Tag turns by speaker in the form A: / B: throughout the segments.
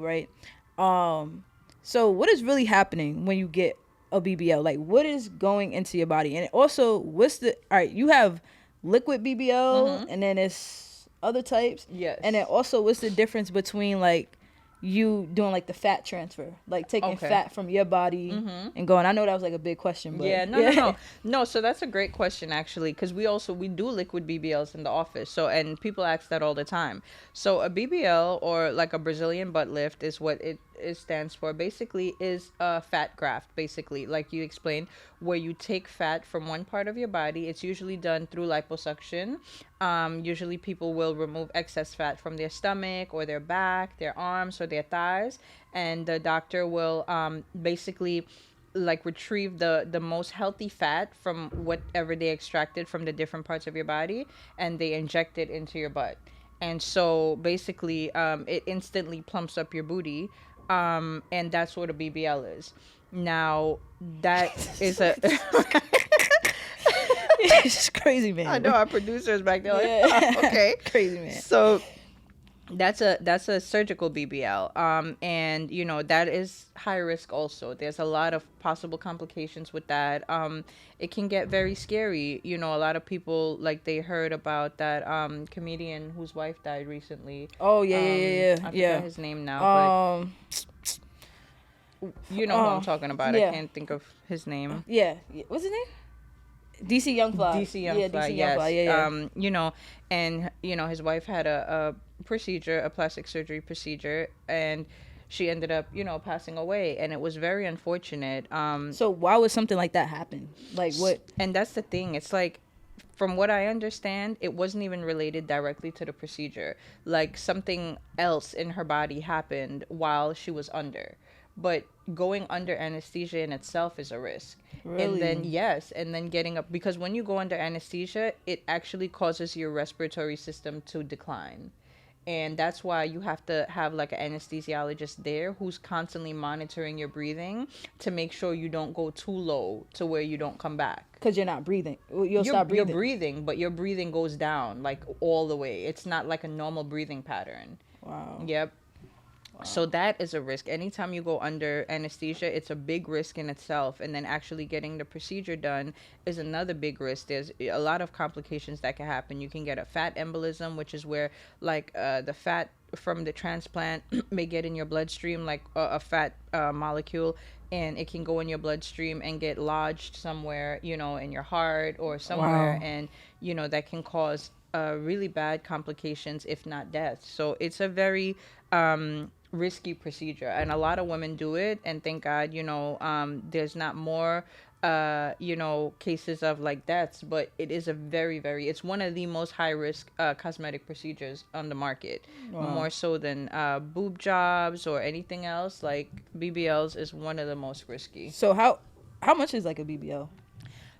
A: right? So what is really happening when you get a BBL? Like, what is going into your body? And also, what's the all right? You have liquid BBL, and then it's other types.
B: Yes.
A: And then also, what's the difference between like you doing like the fat transfer, like taking fat from your body and going? I know that was like a big question, but
B: no. So that's a great question actually, because we do liquid BBLs in the office. So, and people ask that all the time. So a BBL, or like a Brazilian butt lift, is what it stands for. Basically, is a fat graft. Basically, like you explained, where you take fat from one part of your body. It's usually done through liposuction. Usually people will remove excess fat from their stomach or their back, their arms, or their thighs, and the doctor will basically like retrieve the most healthy fat from whatever they extracted from the different parts of your body, and they inject it into your butt. And so basically it instantly plumps up your booty, and that's what a BBL is. Now that is a
A: it's crazy, man.
B: I know our producers back there like, okay,
A: crazy, man.
B: So that's a surgical BBL, and that is high risk also. There's a lot of possible complications with that. It can get very scary. A lot of people, like, they heard about that comedian whose wife died recently.
A: Oh yeah.
B: I forget his name now, but you know who I'm talking about. I can't think of his name.
A: What's his name? DC Youngfly.
B: DC Youngfly, yes. And his wife had a procedure, a plastic surgery procedure, and she ended up, passing away, and it was very unfortunate.
A: So why would something like that happen? Like what?
B: And that's the thing. It's like, from what I understand, it wasn't even related directly to the procedure. Like, something else in her body happened while she was under. But going under anesthesia in itself is a risk.
A: Really?
B: And then getting up, because when you go under anesthesia, it actually causes your respiratory system to decline. And that's why you have to have like an anesthesiologist there who's constantly monitoring your breathing to make sure you don't go too low to where you don't come back.
A: Because you're not breathing. You'll stop breathing.
B: You're breathing, but your breathing goes down like all the way. It's not like a normal breathing pattern.
A: Wow.
B: Yep. So that is a risk. Anytime you go under anesthesia, it's a big risk in itself. And then actually getting the procedure done is another big risk. There's a lot of complications that can happen. You can get a fat embolism, which is where like the fat from the transplant may get in your bloodstream, like a fat molecule, and it can go in your bloodstream and get lodged somewhere, in your heart or somewhere.
A: Wow.
B: And, that can cause really bad complications, if not death. So it's a very risky procedure, and a lot of women do it, and thank God there's not more cases of like deaths, but it is a very, very, it's one of the most high risk cosmetic procedures on the market.
A: Wow.
B: More so than boob jobs or anything else. Like, BBLs is one of the most risky.
A: So how much is like a BBL?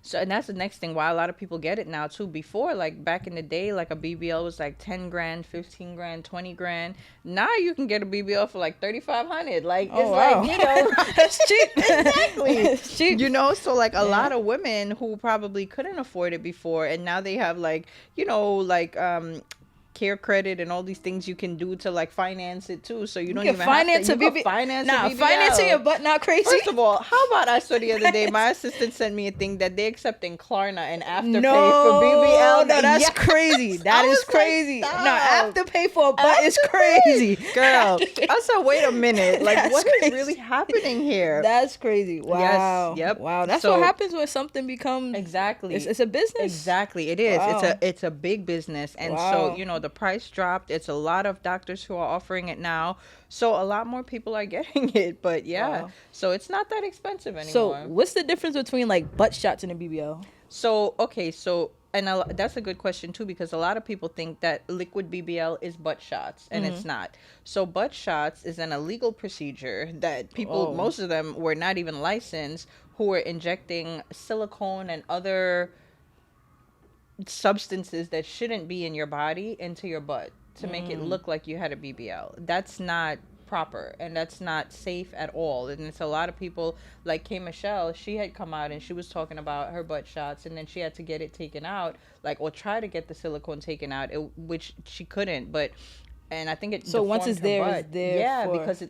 B: So, and that's the next thing why a lot of people get it now too. Before, like back in the day, like a BBL was like 10 grand, 15 grand, 20 grand. Now you can get a BBL for like 3,500. Like, it's like,
A: that's cheap.
B: Exactly.
A: It's cheap.
B: So like a lot of women who probably couldn't afford it before, and now they have like, care credit and all these things you can do to like finance it too, so you don't even
A: finance
B: have to.
A: You can finance a BBL. Financing your butt not crazy.
B: First of all, how about, I saw the other day, my assistant sent me a thing that they accepting Klarna and Afterpay for BBL.
A: No, that's crazy. That is crazy.
B: Like,
A: no, Afterpay for a butt is crazy,
B: girl. I said, wait a minute, like
A: That's
B: what
A: crazy.
B: is really happening here?
A: That's crazy. Wow.
B: Yes. Yep.
A: Wow. That's what happens when something becomes
B: exactly.
A: It's a business.
B: Exactly, it is.
A: Wow.
B: It's a big business, and so the price dropped. It's a lot of doctors who are offering it now, so a lot more people are getting it. But so it's not that expensive anymore.
A: So what's the difference between like butt shots and a BBL?
B: So and that's a good question too, because a lot of people think that liquid BBL is butt shots, and it's not. So butt shots is an illegal procedure that people, most of them were not even licensed, who were injecting silicone and other substances that shouldn't be in your body into your butt to make it look like you had a BBL. That's not proper, and that's not safe at all. And it's a lot of people, like K. Michelle, she had come out and she was talking about her butt shots, and then she had to get it taken out, like, or try to get the silicone taken out, which she couldn't. But and I think it.
A: So once
B: deformed
A: it's there,
B: her
A: it's
B: butt.
A: there.
B: Yeah,
A: for...
B: because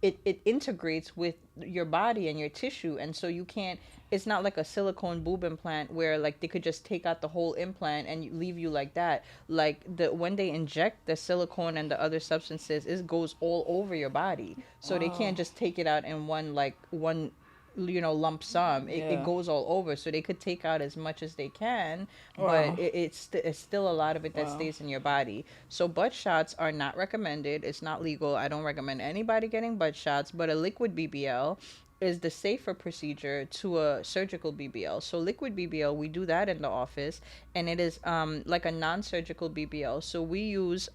B: it integrates with your body and your tissue, and so you can't. It's not like a silicone boob implant where like they could just take out the whole implant and leave you like that. Like when they inject the silicone and the other substances, it goes all over your body. So they can't just take it out in one lump sum. It goes all over, so they could take out as much as they can, but it's still a lot of it that stays in your body. So butt shots are not recommended. It's not legal. I don't recommend anybody getting butt shots, but a liquid BBL is the safer procedure to a surgical BBL. So liquid BBL, we do that in the office, and it is like a non-surgical BBL. So we use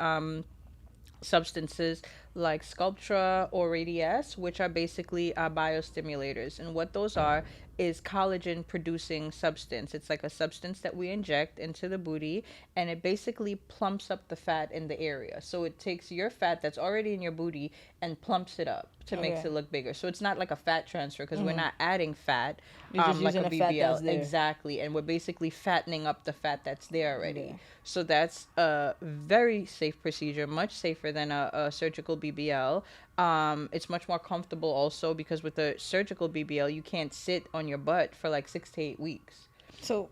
B: substances like Sculptra or Radiesse, which are basically biostimulators. And what those are is collagen producing substance. It's like a substance that we inject into the booty, and it basically plumps up the fat in the area. So it takes your fat that's already in your booty and plumps it up to make it look bigger. So it's not like a fat transfer, because we're not adding fat like a BBL. Exactly. And we're basically fattening up the fat that's there already. Yeah. So that's a very safe procedure, much safer than a surgical BBL. It's much more comfortable also, because with a surgical BBL, you can't sit on your butt for like 6 to 8 weeks.
A: So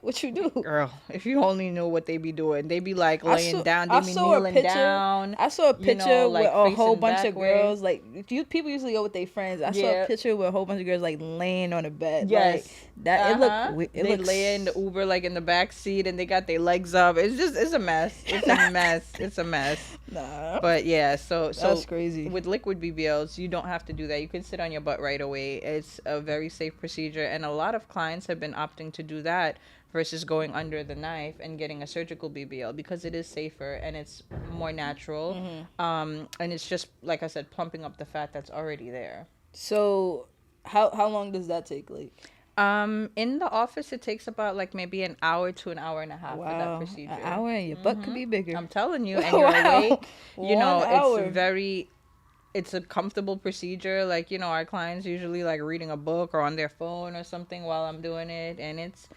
A: what you do,
B: girl? If you only knew what they be doing, they be like laying down, they be kneeling down.
A: I saw a picture with a whole bunch of girls. Like people usually go with their friends. I saw a picture with a whole bunch of girls like laying on a bed.
B: Yes,
A: like, that
B: they lay in the Uber like in the back seat, and they got their legs up. It's a mess. It's a mess. It's a mess.
A: Nah.
B: But yeah, so
A: that's crazy.
B: With liquid BBLs, you don't have to do that. You can sit on your butt right away. It's a very safe procedure, and a lot of clients have been opting to do that versus going under the knife and getting a surgical BBL, because it is safer and it's more natural. And it's just, like I said, plumping up the fat that's already there.
A: So how long does that take? Like
B: in the office, it takes about like maybe an hour to an hour and a half for that procedure.
A: An hour and your butt could be bigger.
B: I'm telling you, and you're awake. It's a comfortable procedure. Like, our clients usually like reading a book or on their phone or something while I'm doing it, and it's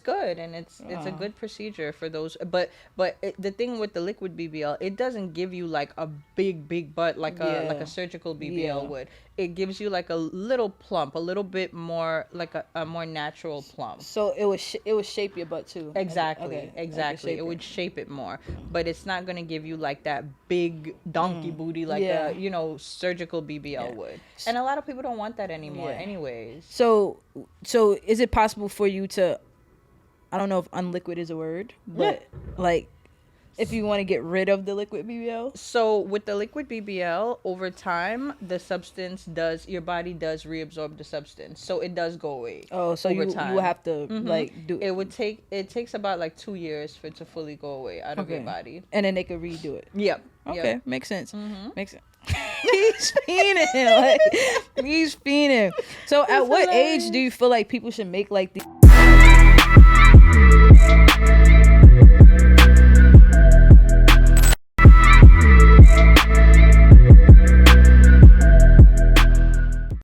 B: good, and it's a good procedure for those. But the thing with the liquid BBL, it doesn't give you like a big butt like a surgical BBL would. It gives you like a little plump, a little bit more like a more natural plump.
A: So it would shape your butt too.
B: Exactly. It would shape it more, but it's not gonna give you like that big donkey booty like a surgical BBL would. And a lot of people don't want that anymore, anyways.
A: So is it possible for you to, I don't know if unliquid is a word, but like, if you want to get rid of the liquid BBL?
B: So with the liquid BBL, over time, your body does reabsorb the substance. So it does go away.
A: Oh, so you will have to like do
B: it. It takes about like 2 years for it to fully go away out of your body.
A: And then they could redo it.
B: Yep.
A: Okay, makes sense. Makes sense. He's fiending. He's fiending. So at what age do you feel like people should make like these?